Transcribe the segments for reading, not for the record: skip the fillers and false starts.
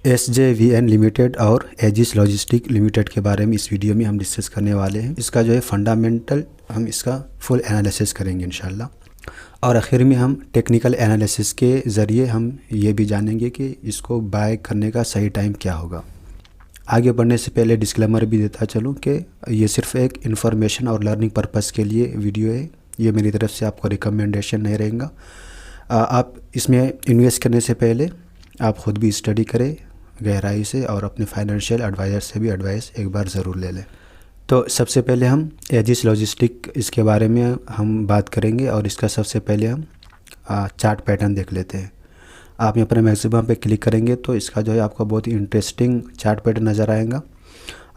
SJVN limited और edges logistic limited के बारे में इस वीडियो में हम डिस्कस करने वाले हैं। इसका जो है फंडामेंटल हम इसका फुल एनालिसिस करेंगे इंशाल्लाह, और आखिर में हम टेक्निकल एनालिसिस के ज़रिए हम ये भी जानेंगे कि इसको बाय करने का सही टाइम क्या होगा। आगे बढ़ने से पहले डिस्क्लेमर भी देता चलूँ कि ये सिर्फ एक इन्फॉर्मेशन और लर्निंग पर्पज़ के लिए वीडियो है, ये मेरी तरफ से आपको रिकमेंडेशन नहीं रहेगा। आप इसमें इन्वेस्ट करने से पहले आप ख़ुद भी स्टडी करें गहराई से और अपने फाइनेंशियल एडवाइज़र से भी एडवाइस एक बार ज़रूर ले लें। तो सबसे पहले हम एजिस लॉजिस्टिक इसके बारे में हम बात करेंगे, और इसका सबसे पहले हम चार्ट पैटर्न देख लेते हैं। आप यहाँ पर मैक्सिमम पे क्लिक करेंगे तो इसका जो है आपको बहुत ही इंटरेस्टिंग चार्ट पैटर्न नज़र आएगा।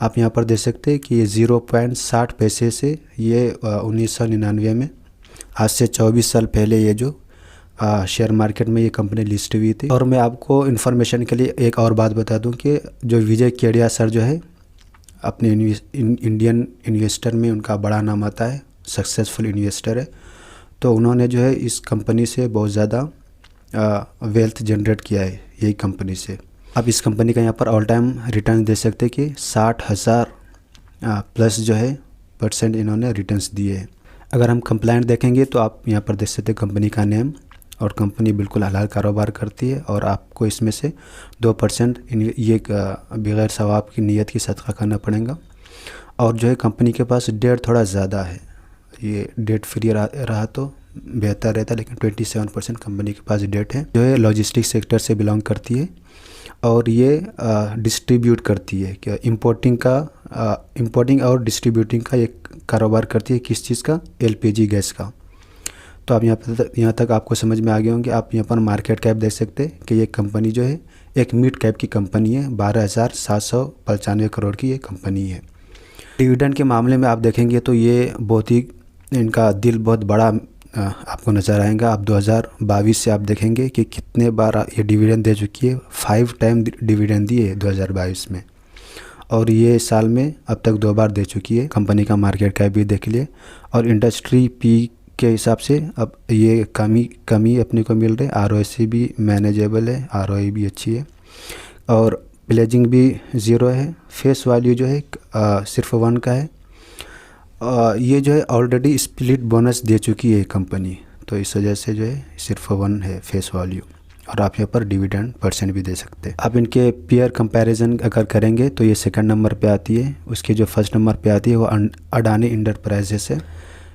आप यहाँ पर देख सकते हैं कि ये 0.60 पैसे से ये 1999 में, आज से 24 साल पहले ये जो शेयर मार्केट में ये कंपनी लिस्ट हुई थी। और मैं आपको इन्फॉर्मेशन के लिए एक और बात बता दूं कि जो विजय केडिया सर जो है अपने इंडियन इन्वेस्टर में उनका बड़ा नाम आता है, सक्सेसफुल इन्वेस्टर है। तो उन्होंने जो है इस कंपनी से बहुत ज़्यादा वेल्थ जनरेट किया है यही कंपनी से। आप इस कंपनी का यहाँ पर ऑल टाइम रिटर्न दे सकते हैं कि 60,000 प्लस जो है % इन्होंने रिटर्न्स दिए हैं। अगर हम कंप्लाइंट देखेंगे तो आप यहाँ पर देख सकते हैं कंपनी का नेम, और कंपनी बिल्कुल हलाल कारोबार करती है, और आपको इसमें से 2% ये बगैर सवाब की नीयत की सदका करना पड़ेगा। और जो है कंपनी के पास डेट थोड़ा ज़्यादा है, ये डेट फ्री रहा तो बेहतर रहता, लेकिन 27% कंपनी के पास डेट है। जो है लॉजिस्टिक सेक्टर से बिलोंग करती है, और ये डिस्ट्रीब्यूट करती है कि इम्पोर्टिंग और डिस्ट्रीब्यूटिंग का एक कारोबार करती है। किस चीज़ का? LPG गैस का। तो आप यहाँ तक आपको समझ में आ गए होंगे। आप यहाँ पर मार्केट कैप देख सकते हैं कि ये कंपनी जो है एक मिड कैप की कंपनी है, 12,795 करोड़ की ये कंपनी है। डिविडेंड के मामले में आप देखेंगे तो ये बहुत ही इनका दिल बहुत बड़ा आपको नज़र आएगा। आप 2022 से आप देखेंगे कि कितने बार ये डिविडेंड दे चुकी है। 5 टाइम डिविडेंड दिए है 2022 में, और ये साल में अब तक 2 बार दे चुकी है। कंपनी का मार्केट कैप भी देख लिए, और इंडस्ट्री पी के हिसाब से अब ये कमी अपने को मिल रही है। ROC भी मैनेजेबल है, ROE भी अच्छी है, और प्लेजिंग भी 0 है। फेस वैल्यू जो है सिर्फ 1 का है। ये जो है ऑलरेडी स्प्लिट बोनस दे चुकी है कंपनी, तो इस वजह से जो है सिर्फ 1 है फेस वैल्यू, और आप यहाँ पर डिविडेंड % भी दे सकते हैं। आप इनके पेयर कंपैरिजन अगर करेंगे तो ये सेकंड नंबर पे आती है, उसके जो फर्स्ट नंबर पे आती है वो अडानी इंटरप्राइजेस है।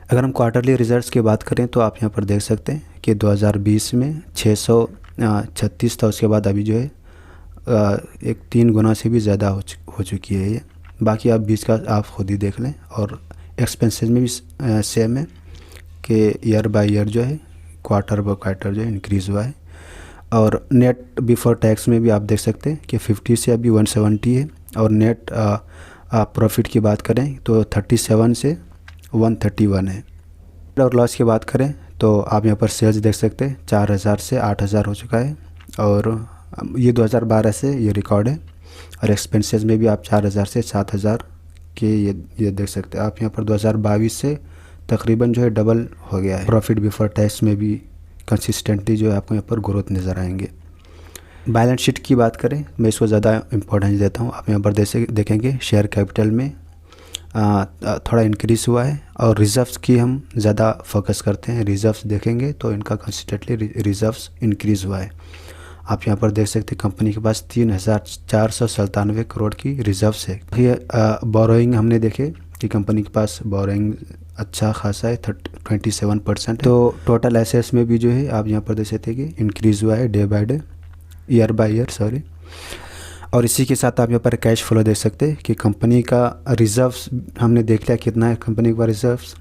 अगर हम क्वार्टरली रिजल्ट्स की बात करें तो आप यहाँ पर देख सकते हैं कि 2020 में 636 था, उसके बाद अभी जो है एक 3 गुना से भी ज़्यादा हो चुकी है ये। बाकी आप बीच का आप खुद ही देख लें, और एक्सपेंसेस में भी सेम है कि ईयर बाय ईयर जो है क्वार्टर बाय क्वार्टर जो है इंक्रीज़ हुआ है। और नेट बिफोर टैक्स में भी आप देख सकते हैं कि 50 से अभी 170 है, और नेट प्रॉफिट की बात करें तो 37 से 131 है। और लॉस की बात करें तो आप यहाँ पर सेल्स देख सकते हैं 4,000 से 8,000 हो चुका है, और ये 2012 से ये रिकॉर्ड है। और एक्सपेंसेस में भी आप 4,000 से 7,000 के ये देख सकते हैं। आप यहाँ पर 2022 से तकरीबन जो है डबल हो गया है। प्रॉफिट बिफोर टैक्स में भी कंसिस्टेंटली जो है आपको यहाँ पर ग्रोथ नज़र आएंगे। बैलेंस शीट की बात करें, मैं इसको ज़्यादा इंपॉर्टेंस देता हूँ। आप यहाँ पर देखेंगे शेयर कैपिटल में थोड़ा इंक्रीज़ हुआ है, और रिज़र्व्स की हम ज़्यादा फोकस करते हैं। रिज़र्व्स देखेंगे तो इनका कंसिस्टेंटली रिज़र्व्स इंक्रीज़ हुआ है। आप यहाँ पर देख सकते हैं कंपनी के पास 3,497 करोड़ की रिज़र्व्स है। ये बोरोइंग हमने देखे कि कंपनी के पास बोरोइंग अच्छा खासा है, 27%। तो टोटल एसेट्स में भी जो है आप यहाँ पर देख सकते हैं कि इंक्रीज़ हुआ है day by day, year by year sorry. और इसी के साथ आप यहाँ पर कैश फ्लो देख सकते हैं कि कंपनी का रिज़र्व्स हमने देख लिया कितना है कंपनी के पास रिज़र्व्स।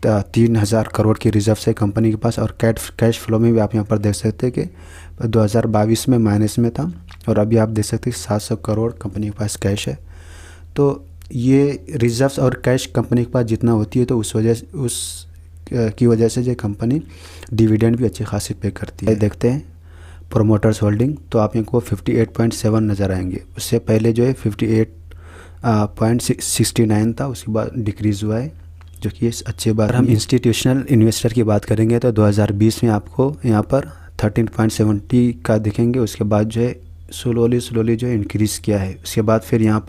3,000 करोड़ की रिज़र्व्स है कंपनी के पास। और कैश फ्लो में भी आप यहाँ पर देख सकते हैं कि 2022 में माइनस में था, और अभी आप देख सकते हैं 700 करोड़ कंपनी के पास कैश है। तो ये रिज़र्व्स और कैश कंपनी के पास जितना होती है, तो उस की वजह से जो कंपनी डिविडेंड भी अच्छी खासी पे करती है। देखते हैं प्रोमोटर्स होल्डिंग, तो आप इनको 58.7 नज़र आएंगे। उससे पहले जो है 58.69 था, उसके बाद डिक्रीज़ हुआ है, जो कि अच्छी बात। हम इंस्टीट्यूशनल इन्वेस्टर की बात करेंगे तो 2020 में आपको यहाँ पर 13.70 का दिखेंगे। उसके बाद जो है स्लोली जो है इंक्रीज़ किया है। उसके बाद फिर यहाँ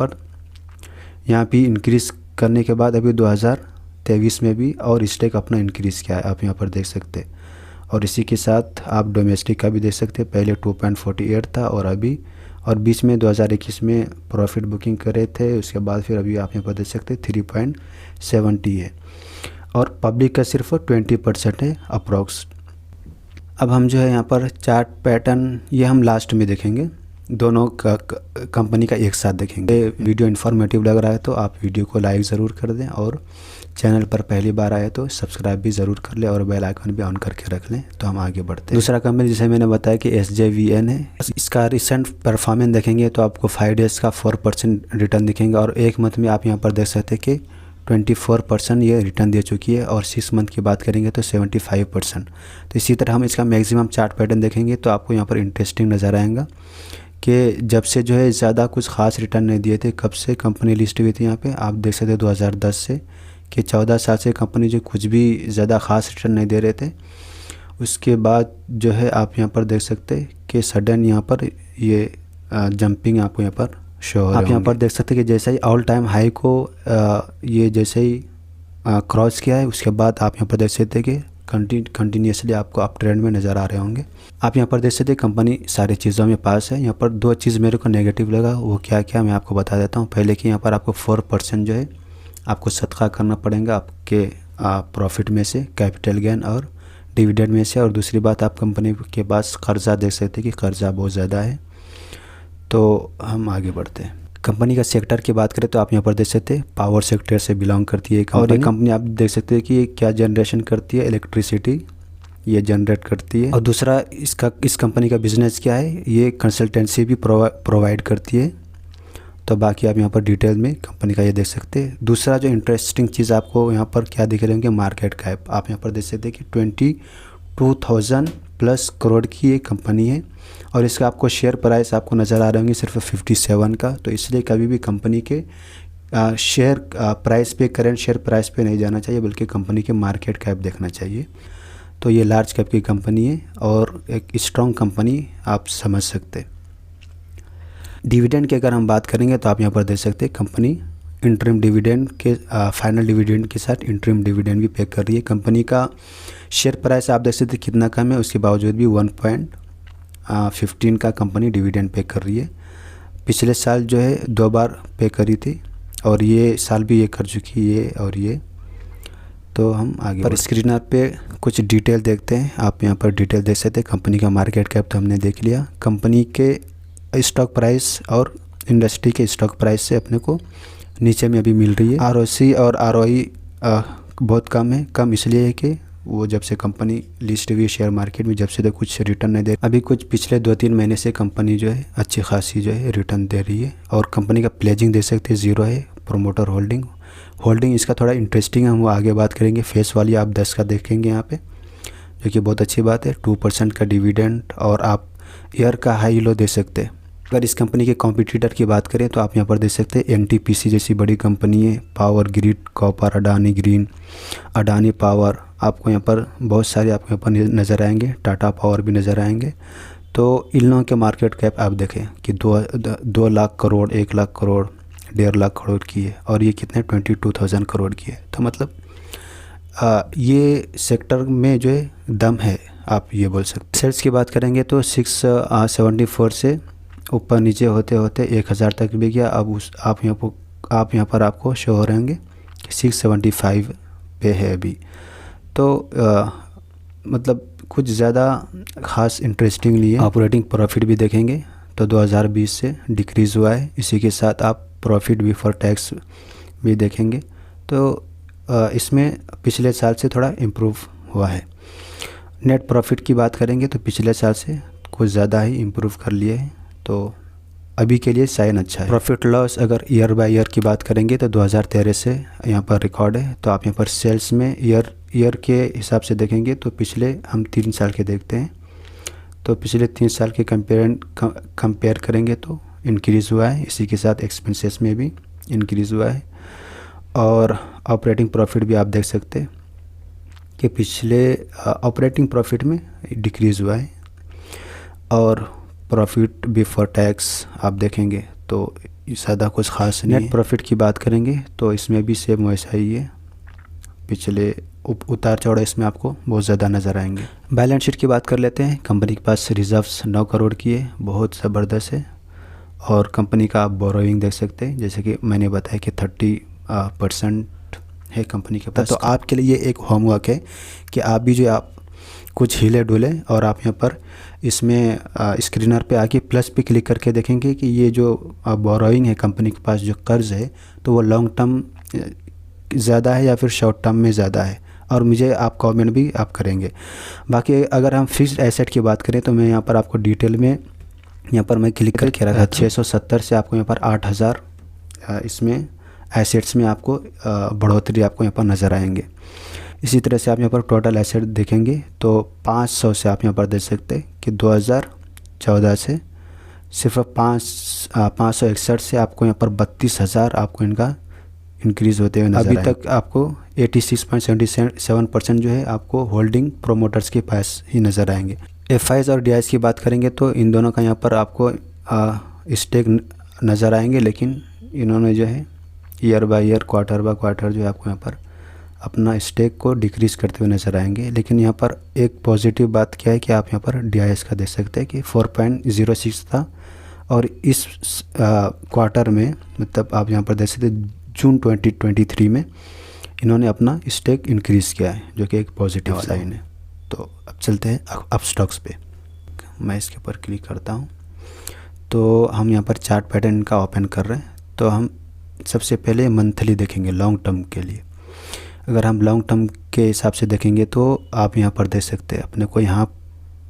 भी इंक्रीज़ करने के बाद अभी 2023 में भी और स्टेक अपना इंक्रीज़ किया है, आप यहाँ पर देख सकते हैं। और इसी के साथ आप डोमेस्टिक का भी देख सकते हैं, पहले 2.48 था और बीच में 2021 में प्रॉफिट बुकिंग करे थे। उसके बाद फिर अभी आप यहाँ पर देख सकते हैं 3.70 है और पब्लिक का सिर्फ 20% है अप्रॉक्स। अब हम जो है यहाँ पर चार्ट पैटर्न ये हम लास्ट में देखेंगे, दोनों का कंपनी का एक साथ देखेंगे। वीडियो इन्फॉर्मेटिव लग रहा है तो आप वीडियो को लाइक ज़रूर कर दें और चैनल पर पहली बार आए तो सब्सक्राइब भी ज़रूर कर लें और बेल आइकन भी ऑन करके रख लें, तो हम आगे बढ़ते हैं। दूसरा कंपनी जिसे मैंने बताया कि SJVN है, इसका रिसेंट परफॉर्मेंस देखेंगे तो आपको 5 डेज़ का 4% रिटर्न दिखेंगे और एक मंथ में आप यहाँ पर देख सकते हैं कि 24% ये रिटर्न दे चुकी है और 6 मंथ की बात करेंगे तो 75%। तो इसी तरह हम इसका मैक्सिमम चार्ट पैटर्न देखेंगे तो आपको यहाँ पर इंटरेस्टिंग नज़र आएगा कि जब से जो है ज़्यादा कुछ ख़ास रिटर्न नहीं दिए थे, कब से कंपनी लिस्ट हुई थी यहाँ पे आप देख सकते हैं 2010 से, कि 14 साल से कंपनी जो कुछ भी ज़्यादा ख़ास रिटर्न नहीं दे रहे थे। उसके बाद जो है आप यहाँ पर देख सकते हैं कि सडन यहाँ पर ये जंपिंग आपको यहाँ पर शो हो रहा है। आप यहाँ पर देख सकते हैं कि जैसे ही ऑल टाइम हाई को ये जैसे ही क्रॉस किया है, उसके बाद आप यहाँ पर देख सकते हैं कि कंटिन्यूसली आपको अप ट्रेंड में नज़र आ रहे होंगे। आप यहाँ पर देख सकते हैं कंपनी सारी चीज़ों में पास है। यहाँ पर 2 चीज़ मेरे को नेगेटिव लगा, वो क्या क्या मैं आपको बता देता हूँ। पहले कि यहाँ पर आपको 4% जो है आपको सदका करना पड़ेगा आपके प्रॉफिट में से, कैपिटल गेन और डिविडेंड में से। और दूसरी बात, आप कंपनी के पास कर्जा देख सकते हैं कि कर्जा बहुत ज़्यादा है। तो हम आगे बढ़ते हैं। कंपनी का सेक्टर की बात करें तो आप यहाँ पर देख सकते हैं पावर सेक्टर से बिलोंग करती है और ये कंपनी आप देख सकते हैं कि ये क्या जनरेशन करती है, इलेक्ट्रिसिटी ये जनरेट करती है। और दूसरा इस कंपनी का बिजनेस क्या है, ये कंसल्टेंसी भी प्रोवाइड करती है। तो बाकी आप यहाँ पर डिटेल में कंपनी का ये देख सकते हैं। दूसरा जो इंटरेस्टिंग चीज़ आपको यहाँ पर क्या दिख रहे होंगे, मार्केट कैप आप यहाँ पर देख सकते हैं कि 22,000+ करोड़ की ये कंपनी है और इसका आपको शेयर प्राइस आपको नज़र आ रहे होंगे सिर्फ 57 का। तो इसलिए कभी भी कंपनी के शेयर प्राइस पे, करंट शेयर प्राइस पे नहीं जाना चाहिए, बल्कि कंपनी के मार्केट कैप देखना चाहिए। तो ये लार्ज कैप की कंपनी है और एक स्ट्रॉन्ग कंपनी आप समझ सकते। डिविडेंड की अगर हम बात करेंगे तो आप यहाँ पर देख सकते हैं कंपनी इंटरिम डिविडेंड के फाइनल डिविडेंड के साथ इंटरिम डिविडेंड भी पे कर रही है। कंपनी का शेयर प्राइस आप देख सकते हैं कितना कम है, उसके बावजूद भी 1.15 का कंपनी डिविडेंड पे कर रही है। पिछले साल जो है 2 बार पे करी थी और ये साल भी ये कर चुकी है और ये। तो हम आगे पर स्क्रीनर पे कुछ डिटेल देखते हैं। आप यहाँ पर डिटेल देख सकते हैं। कंपनी का मार्केट कैप तो हमने देख लिया, कंपनी के स्टॉक प्राइस और इंडस्ट्री के स्टॉक प्राइस से अपने को नीचे में अभी मिल रही है। ROC और ROE बहुत कम है। कम इसलिए है कि वो जब से कंपनी लिस्ट हुई शेयर मार्केट में, जब से तो कुछ रिटर्न नहीं दे, अभी कुछ पिछले 2-3 महीने से कंपनी जो है अच्छी खासी जो है रिटर्न दे रही है। और कंपनी का प्लेजिंग देख सकते हैं 0 है। प्रोमोटर होल्डिंग इसका थोड़ा इंटरेस्टिंग है, हम वो आगे बात करेंगे। फेस वाली आप 10 का देखेंगे यहाँ पे, जो कि बहुत अच्छी बात है। 2% का डिविडेंड और आप ईयर का हाई लो दे सकते हैं। अगर इस कंपनी के कॉम्पिटिटर की बात करें तो आप यहाँ पर देख सकते हैं NTPC जैसी बड़ी कंपनी है, power grid copper, Adani green, Adani power, आपको यहाँ पर बहुत सारे आपको यहाँ पर नज़र आएंगे। टाटा पावर भी नज़र आएंगे। तो इन लोगों के मार्केट कैप आप देखें कि 2 लाख करोड़, 1 लाख करोड़, 1.5 लाख करोड़ की है और ये कितने 22,000 करोड़ की है। तो मतलब ये सेक्टर में जो है दम है, आप ये बोल सकते। सेल्स की बात करेंगे तो 674 से ऊपर नीचे होते होते 1000 तक भी गया। अब आप यहाँ पर आपको शो हो रहेंगे 675 पे है अभी। तो मतलब कुछ ज़्यादा ख़ास इंटरेस्टिंग नहीं है। ऑपरेटिंग प्रॉफिट भी देखेंगे तो 2020 से डिक्रीज़ हुआ है। इसी के साथ आप प्रॉफिट बिफोर टैक्स भी देखेंगे तो इसमें पिछले साल से थोड़ा इम्प्रूव हुआ है। नेट प्रॉफिट की बात करेंगे तो पिछले साल से कुछ ज़्यादा ही इम्प्रूव कर लिए हैं, तो अभी के लिए साइन अच्छा है। प्रॉफिट लॉस अगर ईयर बाय ईयर की बात करेंगे तो 2013 से यहाँ पर रिकॉर्ड है। तो आप यहाँ पर सेल्स में ईयर के हिसाब से देखेंगे तो पिछले हम 3 साल के देखते हैं, तो पिछले 3 साल के कंपेयर करेंगे तो इंक्रीज़ हुआ है। इसी के साथ एक्सपेंसेस में भी इंक्रीज़ हुआ है। और ऑपरेटिंग प्रॉफिट भी आप देख सकते हैं कि पिछले ऑपरेटिंग प्रॉफिट में डिक्रीज़ हुआ है और प्रॉफिट बिफोर टैक्स आप देखेंगे तो ज़्यादा कुछ ख़ास नहीं। नेट प्रॉफिट की बात करेंगे तो इसमें भी सेम वैसा ही है, पिछले उतार चढ़ाव इसमें आपको बहुत ज़्यादा नज़र आएंगे। बैलेंस शीट की बात कर लेते हैं। कंपनी के पास रिजर्व्स 9 करोड़ की है, बहुत ज़बरदस्त है। और कंपनी का आप बोरोइंग देख सकते हैं, जैसे कि मैंने बताया कि 30% है कंपनी के पास। तो आपके लिए ये एक होमवर्क है कि आप भी जो आप कुछ हिले डुले और आप यहाँ पर इसमें स्क्रीनर पे आके प्लस पे क्लिक करके देखेंगे कि ये जो बोरोइंग है कंपनी के पास, जो कर्ज़ है, तो वो लॉन्ग टर्म ज़्यादा है या फिर शॉर्ट टर्म में ज़्यादा है, और मुझे आप कमेंट भी आप करेंगे। बाकी अगर हम फिक्स्ड एसेट की बात करें तो मैं यहाँ पर आपको डिटेल में यहाँ पर मैं क्लिक करके रखा 670 से आपको यहाँ पर 8000 इसमें एसेट्स में आपको बढ़ोतरी आपको यहाँ पर नज़र आएंगे। इसी तरह से आप यहाँ पर टोटल एसेट देखेंगे तो 500 से आप यहाँ पर देख सकते हैं कि 2014 से सिर्फ 561 से आपको यहाँ पर 32,000 आपको इनका इंक्रीज़ होते हुए नज़र आएंगे। अभी तक आपको 86.77% जो है आपको होल्डिंग प्रोमोटर्स के पास ही नज़र आएंगे। एफआईज और डीआईज की बात करेंगे तो इन दोनों का यहाँ पर आपको स्टेक नज़र आएंगे, लेकिन इन्होंने जो है year by year, quarter by quarter जो है आपको यहाँ पर अपना स्टेक को डिक्रीज़ करते हुए नज़र आएंगे। लेकिन यहाँ पर एक पॉजिटिव बात क्या है कि आप यहाँ पर डीआईएस का देख सकते हैं कि 4.06 था, और इस क्वार्टर में मतलब आप यहाँ पर देख सकते हैं जून 2023 में इन्होंने अपना स्टेक इंक्रीज़ किया है, जो कि एक पॉजिटिव साइन है। तो अब चलते हैं अप स्टॉक्स पे। मैं इसके ऊपर क्लिक करता हूँ तो हम यहाँ पर चार्ट पैटर्न का ओपन कर रहे हैं। तो हम सबसे पहले मंथली देखेंगे लॉन्ग टर्म के लिए। अगर हम लॉन्ग टर्म के हिसाब से देखेंगे तो आप यहाँ पर देख सकते हैं अपने को, यहाँ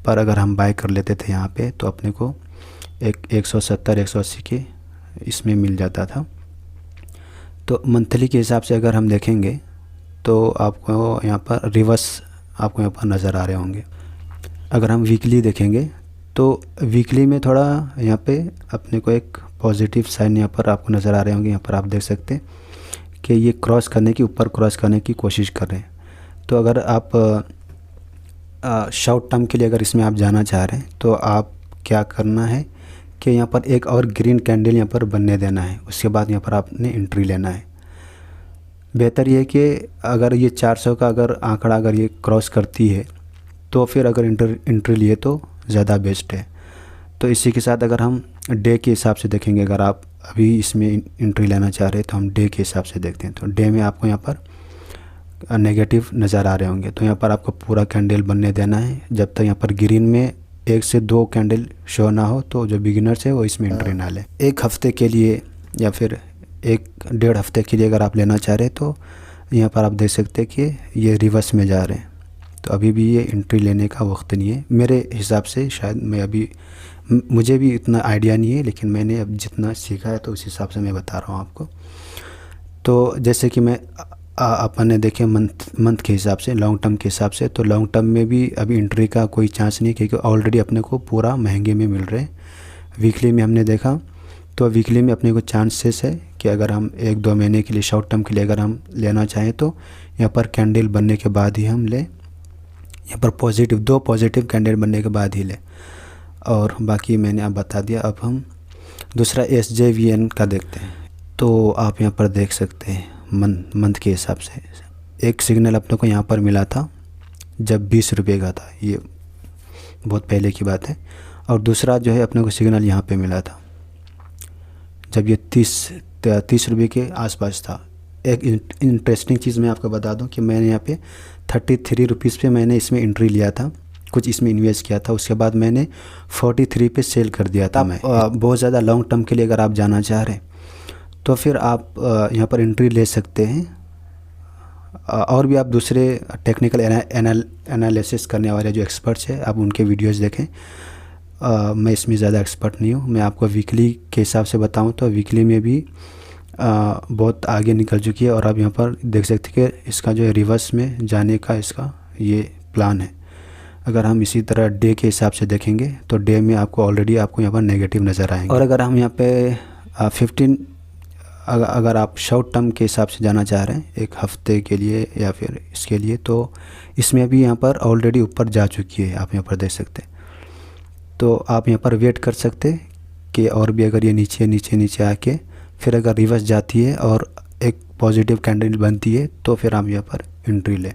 पर अगर हम बाय कर लेते थे यहाँ पे तो अपने को 170-180 के इसमें मिल जाता था। तो मंथली के हिसाब से अगर हम देखेंगे तो आपको यहाँ पर रिवर्स आपको यहाँ पर नज़र आ रहे होंगे। अगर हम वीकली देखेंगे तो वीकली में थोड़ा यहाँ पे अपने को एक पॉजिटिव साइन यहाँ पर आपको नज़र आ रहे होंगे। यहाँ पर आप देख सकते हैं कि ये क्रॉस करने की, ऊपर क्रॉस करने की कोशिश कर रहे हैं। तो अगर आप शॉर्ट टर्म के लिए अगर इसमें आप जाना चाह रहे हैं तो आप क्या करना है कि यहाँ पर एक और ग्रीन कैंडल यहाँ पर बनने देना है, उसके बाद यहाँ पर आपने एंट्री लेना है। बेहतर ये कि अगर ये 400 का अगर आंकड़ा अगर ये क्रॉस करती है तो फिर अगर एंट्री लिए तो ज़्यादा बेस्ट है। तो इसी के साथ अगर हम डे के हिसाब से देखेंगे, अगर आप अभी इसमें एंट्री लेना चाह रहे हैं तो हम डे के हिसाब से देखते हैं। तो डे में आपको यहाँ पर नेगेटिव नज़र आ रहे होंगे, तो यहाँ पर आपको पूरा कैंडल बनने देना है। जब तक यहाँ पर ग्रीन में 1 से 2 कैंडल शो ना हो तो जो बिगिनर्स है वो इसमें एंट्री ना लें। एक हफ्ते के लिए या फिर 1-1.5 हफ्ते के लिए अगर आप लेना चाह रहे हैं तो यहाँ पर आप देख सकते हैं कि ये रिवर्स में जा रहे हैं। तो अभी भी ये एंट्री लेने का वक्त नहीं है मेरे हिसाब से। शायद मैं अभी, मुझे भी इतना आइडिया नहीं है, लेकिन मैंने अब जितना सीखा है तो उस हिसाब से मैं बता रहा हूँ आपको। तो जैसे कि मैं अपन ने देखे मंथ के हिसाब से, लॉन्ग टर्म के हिसाब से, तो लॉन्ग टर्म में भी अभी एंट्री का कोई चांस नहीं, क्योंकि ऑलरेडी अपने को पूरा महंगे में मिल रहे हैं। वीकली में हमने देखा तो वीकली में अपने को चांसेस है कि अगर हम 1-2 महीने के लिए शॉर्ट टर्म के लिए अगर हम लेना चाहें तो यहाँ पर कैंडल बनने के बाद ही हम लें। यहाँ पर पॉजिटिव 2 पॉजिटिव कैंडल बनने के बाद ही लें, और बाकी मैंने आप बता दिया। अब हम दूसरा SJVN का देखते हैं। तो आप यहाँ पर देख सकते हैं मंथ के हिसाब से एक सिग्नल अपने को यहाँ पर मिला था जब 20 रुपये का था, ये बहुत पहले की बात है। और दूसरा जो है अपने को सिग्नल यहाँ पे मिला था जब ये 30 रुपये के आसपास था। एक इंटरेस्टिंग चीज़ मैं आपको बता दूं कि मैंने यहाँ पे 33 रुपीज़ पे मैंने इसमें एंट्री लिया था, कुछ इसमें इन्वेस्ट किया था, उसके बाद मैंने 43 पे सेल कर दिया था। मैं बहुत ज़्यादा लॉन्ग टर्म के लिए अगर आप जाना चाह रहे हैं तो फिर आप यहाँ पर एंट्री ले सकते हैं। और भी आप दूसरे टेक्निकल एनालिसिस करने वाले जो एक्सपर्ट्स हैं आप उनके वीडियोस देखें। मैं इसमें ज़्यादा एक्सपर्ट नहीं हूँ। मैं आपको वीकली के हिसाब से बताऊँ तो वीकली में भी बहुत आगे निकल चुकी है, और आप यहाँ पर देख सकते हैं कि इसका जो है रिवर्स में जाने का इसका ये प्लान है। अगर हम इसी तरह डे के हिसाब से देखेंगे तो डे में आपको ऑलरेडी आपको यहाँ पर नेगेटिव नज़र आएंगे। और अगर हम यहाँ पे 15 अगर आप शॉर्ट टर्म के हिसाब से जाना चाह रहे हैं 1 हफ्ते के लिए या फिर इसके लिए, तो इसमें भी यहाँ पर ऑलरेडी ऊपर जा चुकी है, आप यहाँ पर देख सकते हैं। तो आप यहाँ पर वेट कर सकते कि और भी अगर ये नीचे नीचे नीचे आके फिर अगर रिवर्स जाती है और एक पॉजिटिव कैंडल बनती है तो फिर आप यहाँ पर एंट्री लें।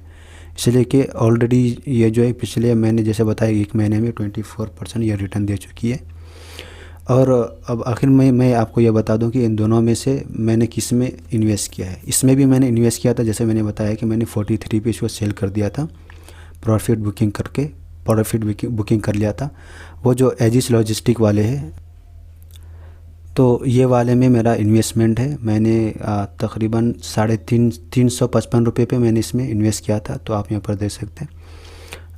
इसलिए कि ऑलरेडी ये जो है पिछले मैंने जैसे बताया 1 महीने में 24% ये रिटर्न दे चुकी है। और अब आखिर में मैं आपको ये बता दूं कि इन दोनों में से मैंने किस में इन्वेस्ट किया है। इसमें भी मैंने इन्वेस्ट किया था, जैसे मैंने बताया कि मैंने 43 पे इसको सेल कर दिया था, प्रॉफिट बुकिंग कर लिया था। वो जो एजिस लॉजिस्टिक वाले हैं, तो ये वाले में मेरा इन्वेस्टमेंट है। मैंने तकरीबन 355 रुपये पे मैंने इसमें इन्वेस्ट किया था। तो आप यहाँ पर देख सकते हैं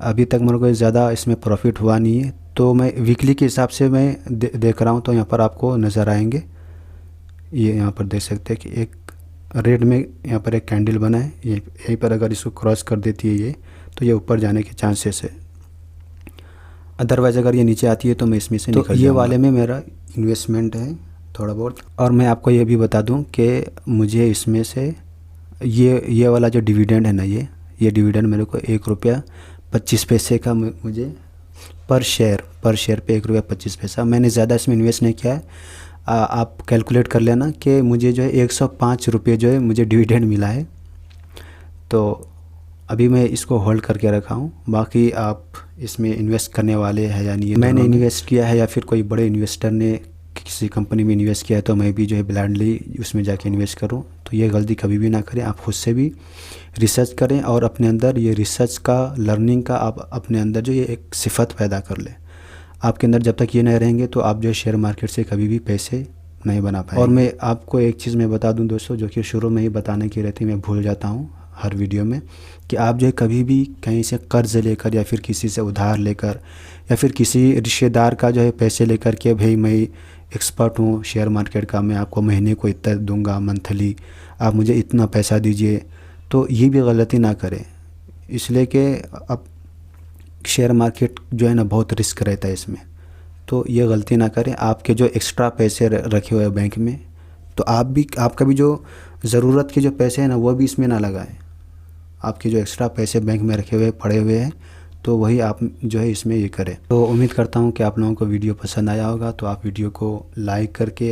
अभी तक मेरे को ज़्यादा इसमें प्रॉफिट हुआ नहीं है। तो मैं वीकली के हिसाब से मैं देख रहा हूँ, तो यहाँ पर आपको नज़र आएंगे। ये यहाँ पर देख सकते हैं कि एक रेड में यहाँ पर एक कैंडल बना है, यहीं पर अगर इसको क्रॉस कर देती है ये, तो ये ऊपर जाने के चांसेस है। अदरवाइज़ अगर ये नीचे आती है तो मैं इसमें से निकल जाऊंगा। ये वाले में मेरा इन्वेस्टमेंट है थोड़ा बहुत। और मैं आपको ये भी बता दूं कि मुझे इसमें से ये वाला जो डिविडेंड है ना, ये डिविडेंड मेरे को 1 रुपया 25 पैसे का मुझे पर शेयर पे 1 रुपया 25 पैसा। मैंने ज़्यादा इसमें इन्वेस्ट नहीं किया है। आप कैलकुलेट कर लेना कि मुझे जो है 105 रुपये जो है मुझे डिविडेंड मिला है। तो अभी मैं इसको होल्ड करके रखा हूँ। बाकी आप इसमें इन्वेस्ट करने वाले हैं या नहीं, मैंने इन्वेस्ट किया है या फिर कोई बड़े इन्वेस्टर ने किसी कंपनी में इन्वेस्ट किया है, तो मैं भी जो है ब्लाइंडली उसमें जाके इन्वेस्ट करूं। तो ये गलती कभी भी ना करें। आप खुद से भी रिसर्च करें और अपने अंदर ये रिसर्च का, लर्निंग का आप अपने अंदर जो ये एक सिफत पैदा कर लें। आपके अंदर जब तक ये नहीं रहेंगे तो आप जो है शेयर मार्केट से कभी भी पैसे नहीं बना पाएंगे। और मैं आपको एक चीज़ मैं बता दूँ दोस्तों, जो कि शुरू में ही बताने की रहती, मैं भूल जाता हूँ हर वीडियो में, कि आप जो है कभी भी कहीं से कर्ज लेकर या फिर किसी से उधार लेकर या फिर किसी रिश्तेदार का जो है पैसे लेकर के भाई मैं एक्सपर्ट हूँ शेयर मार्केट का, मैं आपको महीने को इतना दूंगा, मंथली आप मुझे इतना पैसा दीजिए, तो ये भी गलती ना करें। इसलिए कि अब शेयर मार्केट जो है ना बहुत रिस्क रहता है इसमें, तो ये गलती ना करें। आपके जो एक्स्ट्रा पैसे रखे हुए हैं बैंक में, तो आपका भी जो ज़रूरत के जो पैसे हैं ना वो भी इसमें ना लगाएं। आपके जो एक्स्ट्रा पैसे बैंक में रखे हुए पड़े हुए हैं तो वही आप जो है इसमें ये करें। तो उम्मीद करता हूँ कि आप लोगों को वीडियो पसंद आया होगा। तो आप वीडियो को लाइक करके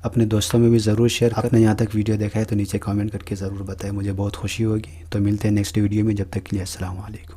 अपने दोस्तों में भी ज़रूर शेयर करें। आपने यहाँ तक वीडियो देखा है तो नीचे कमेंट करके ज़रूर बताएं, मुझे बहुत खुशी होगी। तो मिलते हैं नेक्स्ट वीडियो में, जब तक के लिए अस्सलाम वालेकुम।